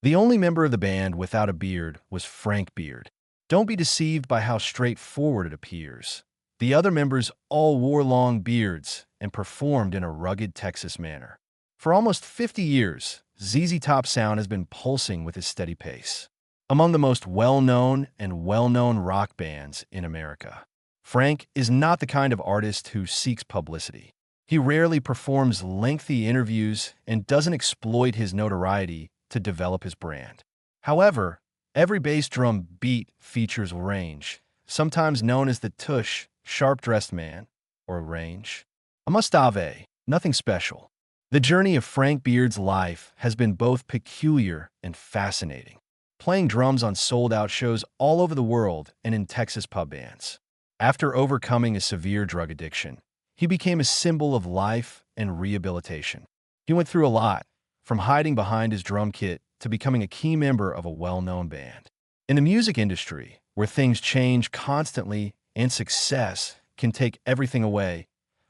The only member of the band without a beard was Frank Beard. Don't be deceived by how straightforward it appears. The other members all wore long beards and performed in a rugged Texas manner. For almost 50 years, ZZ Top's sound has been pulsing with his steady pace. Among the most well-known rock bands in America, Frank is not the kind of artist who seeks publicity. He rarely performs lengthy interviews and doesn't exploit his notoriety to develop his brand. However, every bass drum beat features range, sometimes known as the tush, sharp-dressed man, or range. A must-have, nothing special. The journey of Frank Beard's life has been both peculiar and fascinating, playing drums on sold-out shows all over the world and in Texas pub bands. After overcoming a severe drug addiction, he became a symbol of life and rehabilitation. He went through a lot, from hiding behind his drum kit to becoming a key member of a well-known band. In the music industry, where things change constantly and success can take everything away,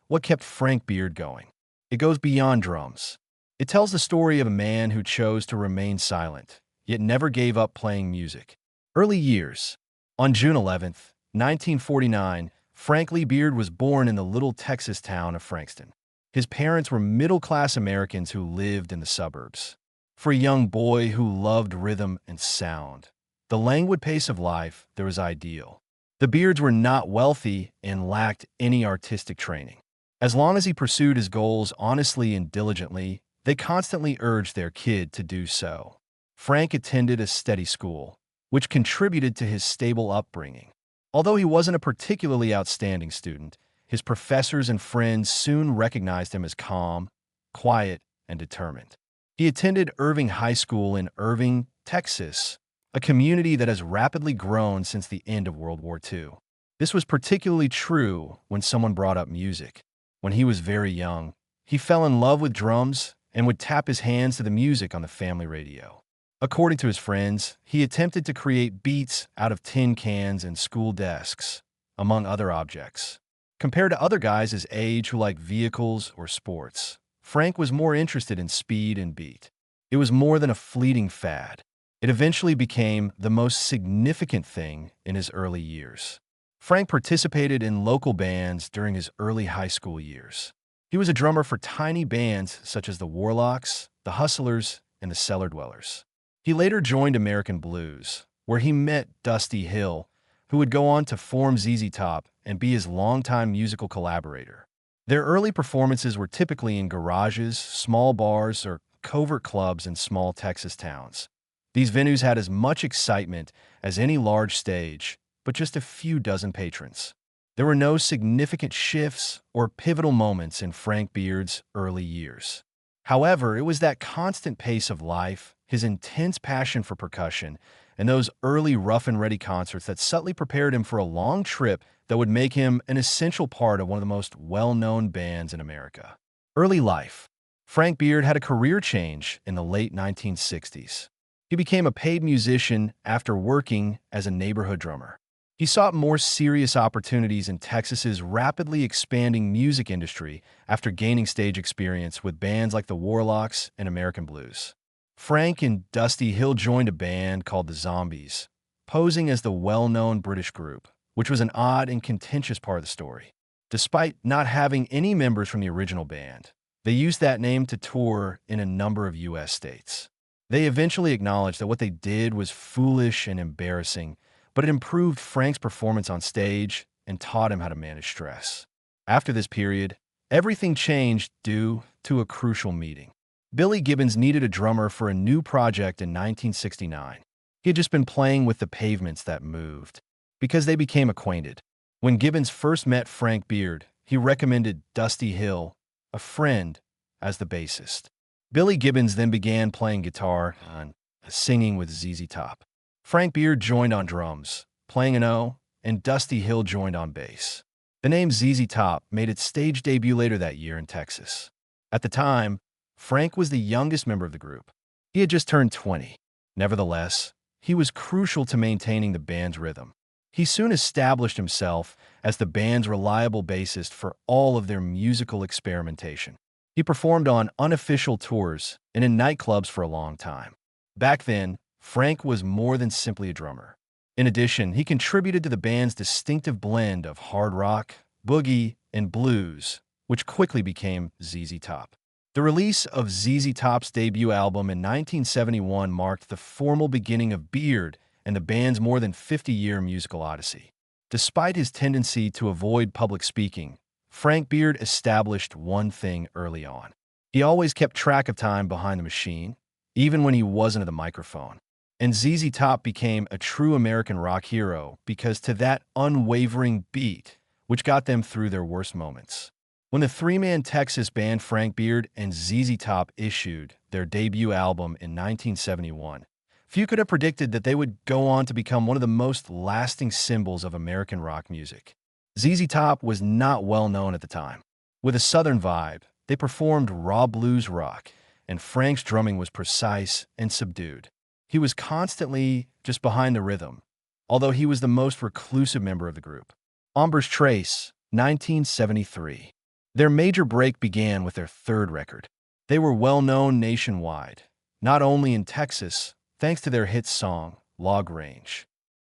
what kept Frank Beard going? It goes beyond drums. It tells the story of a man who chose to remain silent, yet never gave up playing music. Early years. On June 11th, 1949, Frank Lee Beard was born in the little Texas town of Frankston. His parents were middle-class Americans who lived in the suburbs. For a young boy who loved rhythm and sound, the languid pace of life there was ideal. The Beards were not wealthy and lacked any artistic training. As long as he pursued his goals honestly and diligently, they constantly urged their kid to do so. Frank attended a steady school, which contributed to his stable upbringing. Although he wasn't a particularly outstanding student, his professors and friends soon recognized him as calm, quiet, and determined. He attended Irving High School in Irving, Texas, a community that has rapidly grown since the end of World War II. This was particularly true when someone brought up music. When he was very young, he fell in love with drums and would tap his hands to the music on the family radio. According to his friends, he attempted to create beats out of tin cans and school desks, among other objects. Compared to other guys his age who liked vehicles or sports, Frank was more interested in speed and beat. It was more than a fleeting fad. It eventually became the most significant thing in his early years. Frank participated in local bands during his early high school years. He was a drummer for tiny bands such as the Warlocks, the Hustlers, and the Cellar Dwellers. He later joined American Blues, where he met Dusty Hill, who would go on to form ZZ Top and be his longtime musical collaborator. Their early performances were typically in garages, small bars, or covert clubs in small Texas towns. These venues had as much excitement as any large stage, but just a few dozen patrons. There were no significant shifts or pivotal moments in Frank Beard's early years. However, it was that constant pace of life, his intense passion for percussion, and those early rough-and-ready concerts that subtly prepared him for a long trip that would make him an essential part of one of the most well-known bands in America. Early life. Frank Beard had a career change in the late 1960s. He became a paid musician after working as a neighborhood drummer. He sought more serious opportunities in Texas's rapidly expanding music industry after gaining stage experience with bands like the Warlocks and American Blues. Frank and Dusty Hill joined a band called the Zombies, posing as the well-known British group, which was an odd and contentious part of the story. Despite not having any members from the original band, they used that name to tour in a number of U.S. states. They eventually acknowledged that what they did was foolish and embarrassing, but it improved Frank's performance on stage and taught him how to manage stress. After this period, everything changed due to a crucial meeting. Billy Gibbons needed a drummer for a new project in 1969. He had just been playing with the Pavements That Moved, because they became acquainted. When Gibbons first met Frank Beard, he recommended Dusty Hill, a friend, as the bassist. Billy Gibbons then began playing guitar and singing with ZZ Top. Frank Beard joined on drums, playing an O, and Dusty Hill joined on bass. The name ZZ Top made its stage debut later that year in Texas. At the time, Frank was the youngest member of the group. He had just turned 20. Nevertheless, he was crucial to maintaining the band's rhythm. He soon established himself as the band's reliable bassist for all of their musical experimentation. He performed on unofficial tours and in nightclubs for a long time. Back then, Frank was more than simply a drummer. In addition, he contributed to the band's distinctive blend of hard rock, boogie, and blues, which quickly became ZZ Top. The release of ZZ Top's debut album in 1971 marked the formal beginning of Beard and the band's more than 50-year musical odyssey. Despite his tendency to avoid public speaking, Frank Beard established one thing early on. He always kept track of time behind the machine, even when he wasn't at the microphone. And ZZ Top became a true American rock hero because to that unwavering beat, which got them through their worst moments. When the three-man Texas band Frank Beard and ZZ Top issued their debut album in 1971, few could have predicted that they would go on to become one of the most lasting symbols of American rock music. ZZ Top was not well known at the time. With a southern vibe, they performed raw blues rock, and Frank's drumming was precise and subdued. He was constantly just behind the rhythm, although he was the most reclusive member of the group. Amber's Trace, 1973. Their major break began with their third record. They were well known nationwide, not only in Texas, thanks to their hit song, Log Range.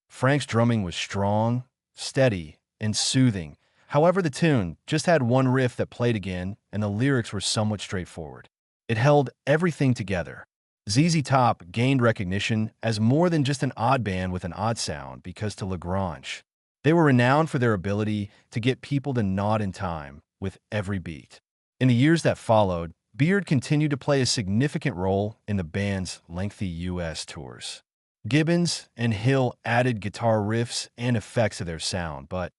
Frank's drumming was strong, steady, and soothing. However, the tune just had one riff that played again, and the lyrics were somewhat straightforward. It held everything together. ZZ Top gained recognition as more than just an odd band with an odd sound because to Lagrange, they were renowned for their ability to get people to nod in time with every beat. In the years that followed, Beard continued to play a significant role in the band's lengthy U.S. tours. Gibbons and Hill added guitar riffs and effects to their sound, but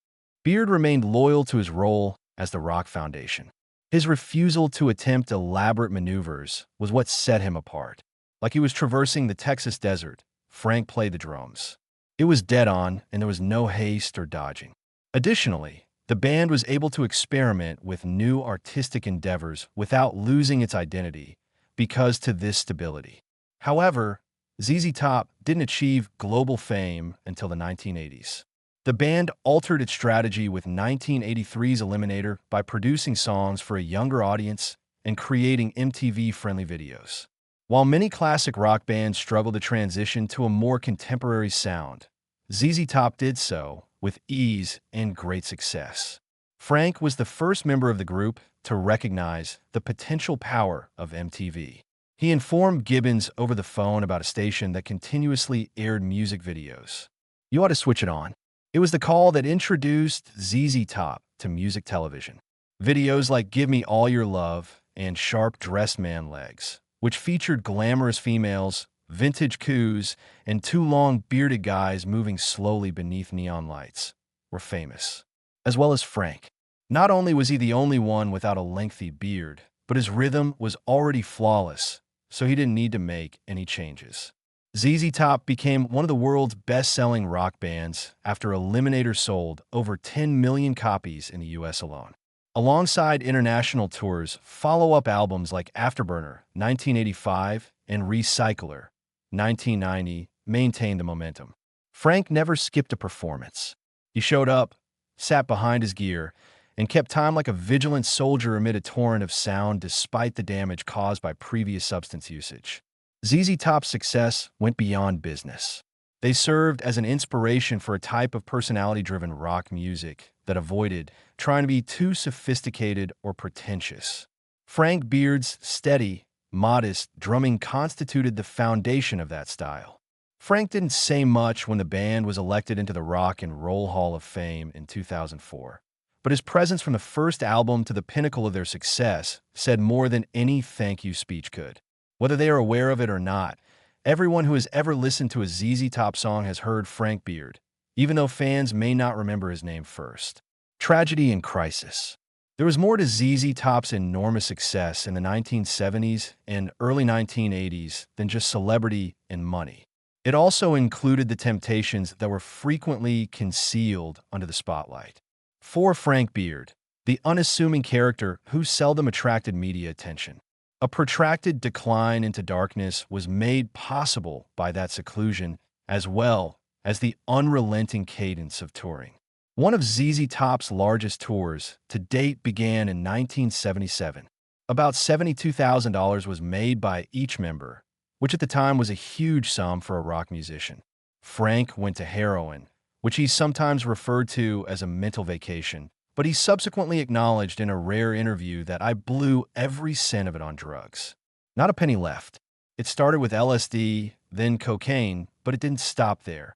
Beard remained loyal to his role as the rock foundation. His refusal to attempt elaborate maneuvers was what set him apart. Like he was traversing the Texas desert, Frank played the drums. It was dead on, and there was no haste or dodging. Additionally, the band was able to experiment with new artistic endeavors without losing its identity because to this stability. However, ZZ Top didn't achieve global fame until the 1980s. The band altered its strategy with 1983's Eliminator by producing songs for a younger audience and creating MTV-friendly videos. While many classic rock bands struggled to transition to a more contemporary sound, ZZ Top did so with ease and great success. Frank was the first member of the group to recognize the potential power of MTV. He informed Gibbons over the phone about a station that continuously aired music videos. "You ought to switch it on." It was the call that introduced ZZ Top to music television. Videos like "Give Me All Your Love" and "Sharp Dressed Man Legs," which featured glamorous females, vintage coups, and two long bearded guys moving slowly beneath neon lights, were famous. As well as Frank. Not only was he the only one without a lengthy beard, but his rhythm was already flawless, so he didn't need to make any changes. ZZ Top became one of the world's best-selling rock bands after Eliminator sold over 10 million copies in the US alone. Alongside international tours, follow-up albums like Afterburner, 1985, and Recycler, 1990, maintained the momentum. Frank never skipped a performance. He showed up, sat behind his gear, and kept time like a vigilant soldier amid a torrent of sound despite the damage caused by previous substance usage. ZZ Top's success went beyond business. They served as an inspiration for a type of personality-driven rock music that avoided trying to be too sophisticated or pretentious. Frank Beard's steady, modest drumming constituted the foundation of that style. Frank didn't say much when the band was elected into the Rock and Roll Hall of Fame in 2004, but his presence from the first album to the pinnacle of their success said more than any thank you speech could. Whether they are aware of it or not, everyone who has ever listened to a ZZ Top song has heard Frank Beard, even though fans may not remember his name first. Tragedy and crisis. There was more to ZZ Top's enormous success in the 1970s and early 1980s than just celebrity and money. It also included the temptations that were frequently concealed under the spotlight. For Frank Beard, the unassuming character who seldom attracted media attention, a protracted decline into darkness was made possible by that seclusion, as well as the unrelenting cadence of touring. One of ZZ Top's largest tours to date began in 1977. About $72,000 was made by each member, which at the time was a huge sum for a rock musician. Frank went to heroin, which he sometimes referred to as a mental vacation, but he subsequently acknowledged in a rare interview that I blew every cent of it on drugs. Not a penny left. It started with LSD, then cocaine, but it didn't stop there.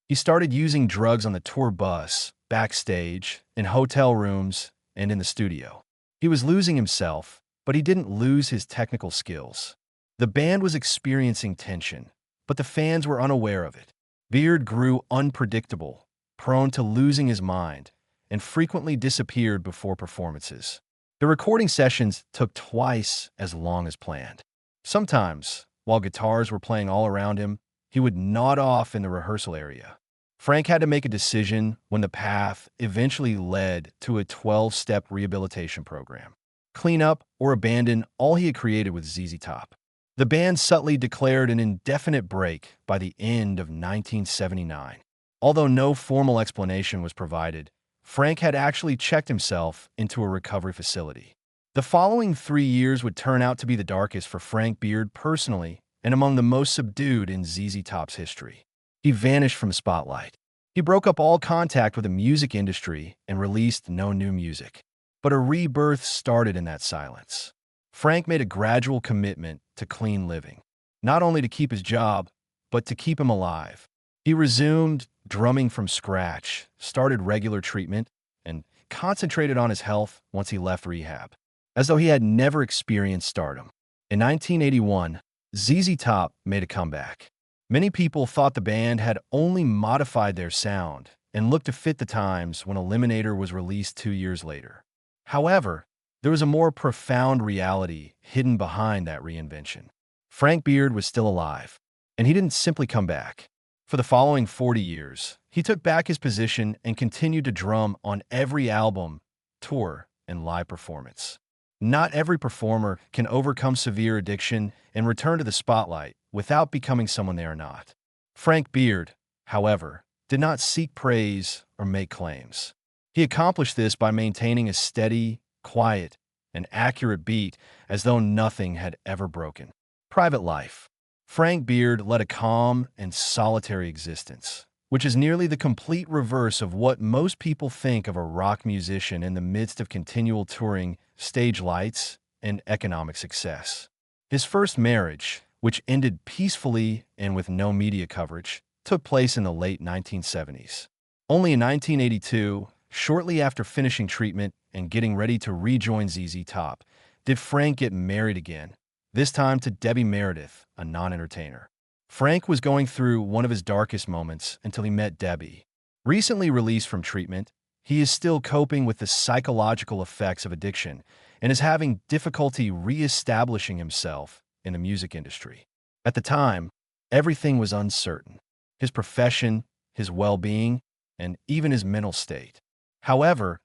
He started using drugs on the tour bus, backstage, in hotel rooms, and in the studio. He was losing himself, but he didn't lose his technical skills. The band was experiencing tension, but the fans were unaware of it. Beard grew unpredictable, prone to losing his mind, and frequently disappeared before performances. The recording sessions took twice as long as planned. Sometimes, while guitars were playing all around him, he would nod off in the rehearsal area. Frank had to make a decision when the path eventually led to a 12-step rehabilitation program. Clean up or abandon all he had created with ZZ Top. The band subtly declared an indefinite break by the end of 1979. Although no formal explanation was provided, Frank had actually checked himself into a recovery facility. The following 3 years would turn out to be the darkest for Frank Beard personally and among the most subdued in ZZ Top's history. He vanished from the spotlight. He broke up all contact with the music industry and released no new music. But a rebirth started in that silence. Frank made a gradual commitment to clean living, not only to keep his job, but to keep him alive. He resumed drumming from scratch, started regular treatment, and concentrated on his health once he left rehab, as though he had never experienced stardom. In 1981, ZZ Top made a comeback. Many people thought the band had only modified their sound and looked to fit the times when Eliminator was released 2 years later. However, there was a more profound reality hidden behind that reinvention. Frank Beard was still alive, and he didn't simply come back. For the following 40 years, he took back his position and continued to drum on every album, tour, and live performance. Not every performer can overcome severe addiction and return to the spotlight without becoming someone they are not. Frank Beard, however, did not seek praise or make claims. He accomplished this by maintaining a steady, quiet, and accurate beat as though nothing had ever broken. Private life. Frank Beard led a calm and solitary existence, which is nearly the complete reverse of what most people think of a rock musician in the midst of continual touring, stage lights, and economic success. His first marriage, which ended peacefully and with no media coverage, took place in the late 1970s. Only in 1982, shortly after finishing treatment and getting ready to rejoin ZZ Top, did Frank get married again, this time to Debbie Meredith, a non-entertainer. Frank was going through one of his darkest moments until he met Debbie. Recently released from treatment, he is still coping with the psychological effects of addiction and is having difficulty re-establishing himself in the music industry. At the time, everything was uncertain: his profession, his well-being, and even his mental state. However,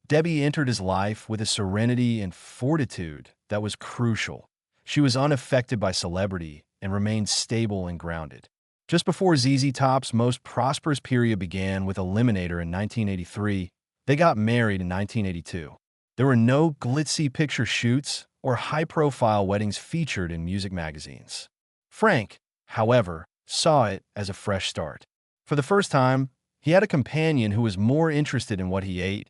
Debbie entered his life with a serenity and fortitude that was crucial. She was unaffected by celebrity and remained stable and grounded. Just before ZZ Top's most prosperous period began with Eliminator in 1983, they got married in 1982. There were no glitzy picture shoots or high-profile weddings featured in music magazines. Frank, however, saw it as a fresh start. For the first time, he had a companion who was more interested in what he ate,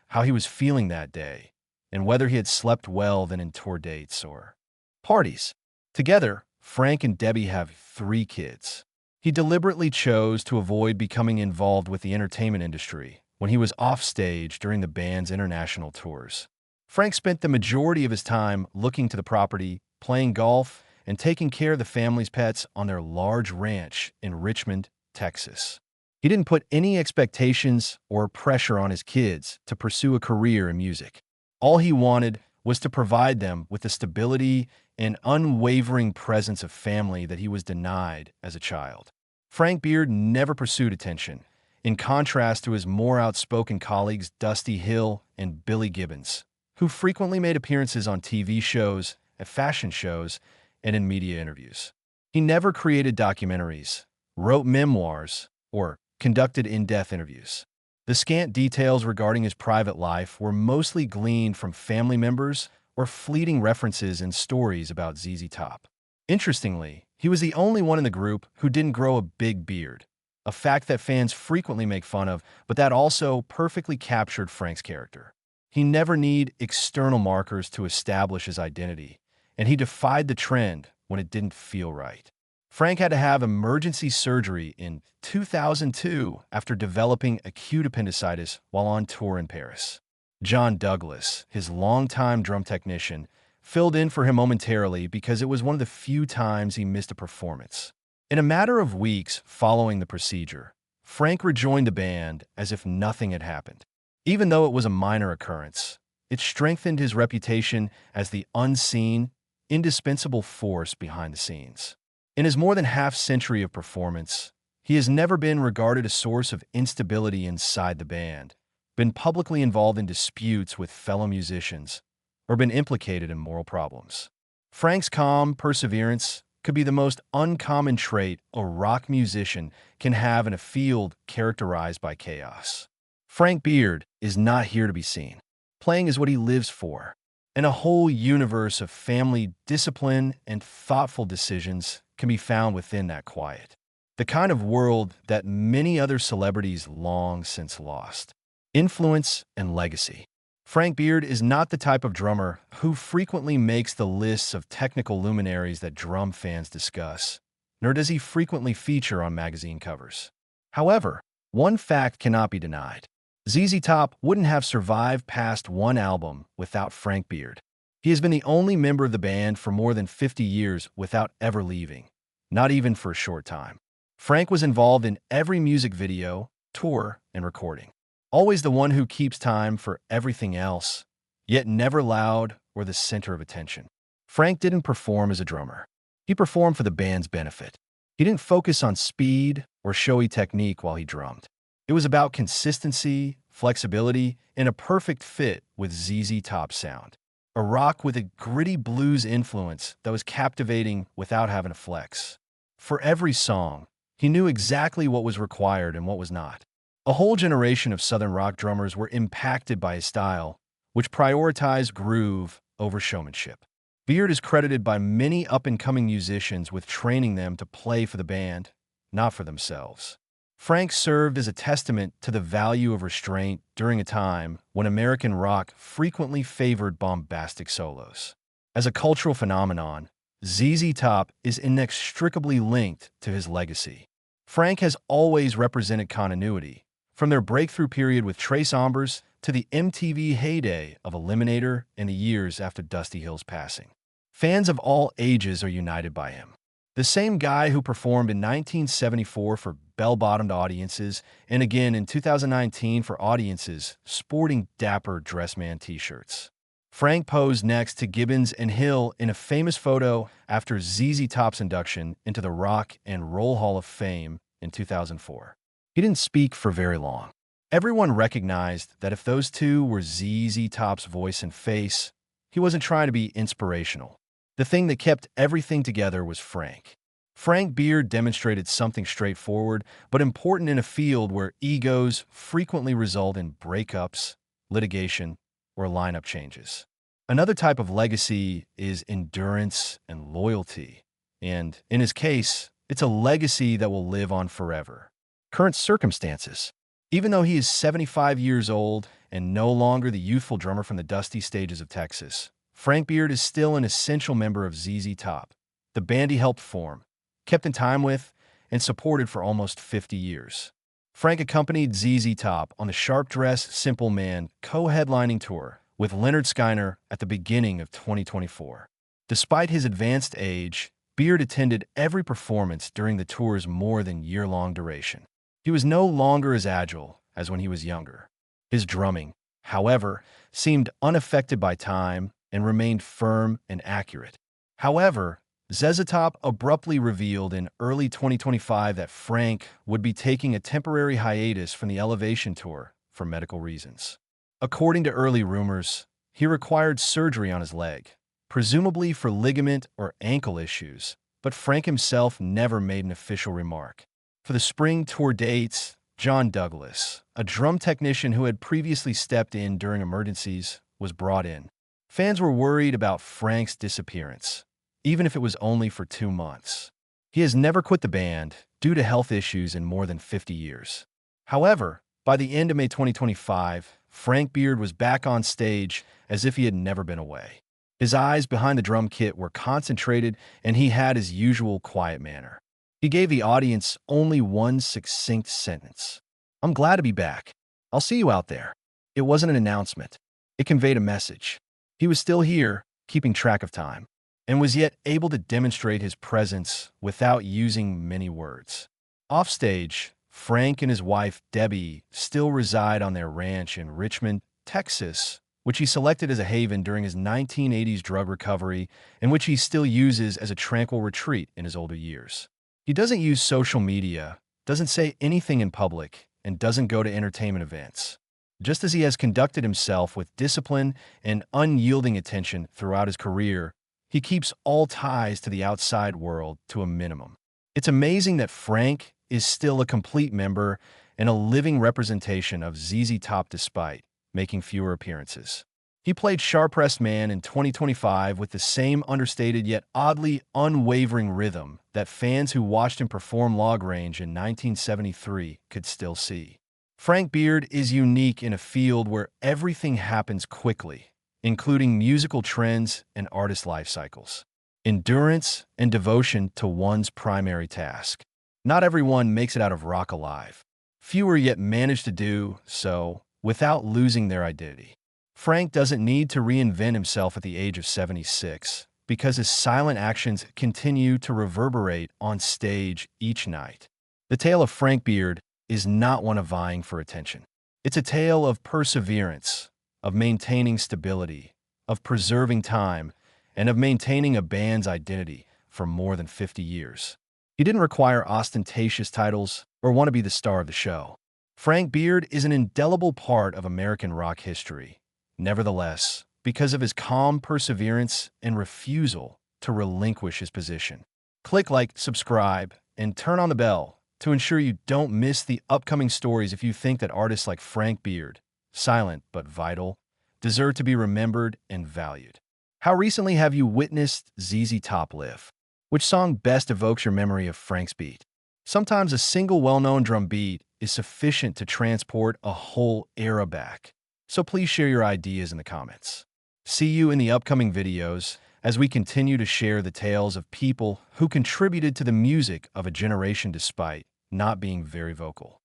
how he was feeling that day, and whether he had slept well than in tour dates or parties. Together, Frank and Debbie have 3 kids. He deliberately chose to avoid becoming involved with the entertainment industry when he was offstage during the band's international tours. Frank spent the majority of his time looking to the property, playing golf, and taking care of the family's pets on their large ranch in Richmond, Texas. He didn't put any expectations or pressure on his kids to pursue a career in music. All he wanted was to provide them with the stability and unwavering presence of family that he was denied as a child. Frank Beard never pursued attention, in contrast to his more outspoken colleagues Dusty Hill and Billy Gibbons, who frequently made appearances on TV shows, at fashion shows, and in media interviews. He never created documentaries, wrote memoirs, or conducted in-depth interviews. The scant details regarding his private life were mostly gleaned from family members or fleeting references in stories about ZZ Top. Interestingly, He was the only one in the group who didn't grow a big beard, a fact that fans frequently make fun of, but that also perfectly captured Frank's character. He never needed external markers to establish his identity, and he defied the trend when it didn't feel right. Frank had to have emergency surgery in 2002 after developing acute appendicitis while on tour in Paris. John Douglas, his longtime drum technician, filled in for him momentarily because it was one of the few times he missed a performance. In a matter of weeks following the procedure, Frank rejoined the band as if nothing had happened. Even though it was a minor occurrence, it strengthened his reputation as the unseen, indispensable force behind the scenes. In his more than half-century of performance, he has never been regarded a source of instability inside the band, been publicly involved in disputes with fellow musicians, or been implicated in moral problems. Frank's calm perseverance could be the most uncommon trait a rock musician can have in a field characterized by chaos. Frank Beard is not here to be seen. Playing is what he lives for, and a whole universe of family discipline and thoughtful decisions can be found within that quiet. The kind of world that many other celebrities long since lost. Influence and legacy. Frank Beard is not the type of drummer who frequently makes the lists of technical luminaries that drum fans discuss, nor does he frequently feature on magazine covers. However, one fact cannot be denied. ZZ Top wouldn't have survived past one album without Frank Beard. He has been the only member of the band for more than 50 years without ever leaving, not even for a short time. Frank was involved in every music video, tour, and recording. Always the one who keeps time for everything else, yet never loud or the center of attention. Frank didn't perform as a drummer. He performed for the band's benefit. He didn't focus on speed or showy technique while he drummed. It was about consistency, flexibility, and a perfect fit with ZZ Top's sound. A rock with a gritty blues influence that was captivating without having to flex. For every song, he knew exactly what was required and what was not. A whole generation of Southern rock drummers were impacted by his style, which prioritized groove over showmanship. Beard is credited by many up-and-coming musicians with training them to play for the band, not for themselves. Frank served as a testament to the value of restraint during a time when American rock frequently favored bombastic solos. As a cultural phenomenon, ZZ Top is inextricably linked to his legacy. Frank has always represented continuity, from their breakthrough period with Trace Ombres to the MTV heyday of Eliminator and the years after Dusty Hill's passing. Fans of all ages are united by him. The same guy who performed in 1974 for bell-bottomed audiences and again in 2019 for audiences sporting dapper Dressman t-shirts. Frank posed next to Gibbons and Hill in a famous photo after ZZ Top's induction into the Rock and Roll Hall of Fame in 2004. He didn't speak for very long. Everyone recognized that if those two were ZZ Top's voice and face, he wasn't trying to be inspirational. The thing that kept everything together was Frank. Frank Beard demonstrated something straightforward but important in a field where egos frequently result in breakups, litigation, or lineup changes. Another type of legacy is endurance and loyalty, and in his case, it's a legacy that will live on forever. Current circumstances. Even though he is 75 years old and no longer the youthful drummer from the dusty stages of Texas, Frank Beard is still an essential member of ZZ Top, the band he helped form, kept in time with, and supported for almost 50 years. Frank accompanied ZZ Top on the Sharp Dress Simple Man co-headlining tour with Leonard Skinner at the beginning of 2024. Despite his advanced age, Beard attended every performance during the tour's more than year-long duration. He was no longer as agile as when he was younger. His drumming, however, seemed unaffected by time and remained firm and accurate. However, ZZ Top abruptly revealed in early 2025 that Frank would be taking a temporary hiatus from the Elevation Tour for medical reasons. According to early rumors, he required surgery on his leg, presumably for ligament or ankle issues, but Frank himself never made an official remark. For the spring tour dates, John Douglas, a drum technician who had previously stepped in during emergencies, was brought in. Fans were worried about Frank's disappearance, even if it was only for 2 months. He has never quit the band due to health issues in more than 50 years. However, by the end of May 2025, Frank Beard was back on stage as if he had never been away. His eyes behind the drum kit were concentrated, and he had his usual quiet manner. He gave the audience only one succinct sentence. "I'm glad to be back. I'll see you out there." It wasn't an announcement. It conveyed a message. He was still here, keeping track of time, and was yet able to demonstrate his presence without using many words. Offstage, Frank and his wife, Debbie, still reside on their ranch in Richmond, Texas, which he selected as a haven during his 1980s drug recovery and which he still uses as a tranquil retreat in his older years. He doesn't use social media, doesn't say anything in public, and doesn't go to entertainment events. Just as he has conducted himself with discipline and unyielding attention throughout his career, he keeps all ties to the outside world to a minimum. It's amazing that Frank is still a complete member and a living representation of ZZ Top despite making fewer appearances. He played Sharp-Pressed Man in 2025 with the same understated yet oddly unwavering rhythm that fans who watched him perform Log Range in 1973 could still see. Frank Beard is unique in a field where everything happens quickly, including musical trends and artist life cycles. Endurance and devotion to one's primary task. Not everyone makes it out of rock alive. Fewer yet manage to do so without losing their identity. Frank doesn't need to reinvent himself at the age of 76 because his silent actions continue to reverberate on stage each night. The tale of Frank Beard is not one of vying for attention. It's a tale of perseverance, of maintaining stability, of preserving time, and of maintaining a band's identity for more than 50 years. He didn't require ostentatious titles or want to be the star of the show. Frank Beard is an indelible part of American rock history. Nevertheless, because of his calm perseverance and refusal to relinquish his position. Click like, subscribe, and turn on the bell to ensure you don't miss the upcoming stories if you think that artists like Frank Beard, silent but vital, deserve to be remembered and valued. How recently have you witnessed ZZ Top live? Which song best evokes your memory of Frank's beat? Sometimes a single well-known drum beat is sufficient to transport a whole era back. So please share your ideas in the comments. See you in the upcoming videos as we continue to share the tales of people who contributed to the music of a generation despite not being very vocal.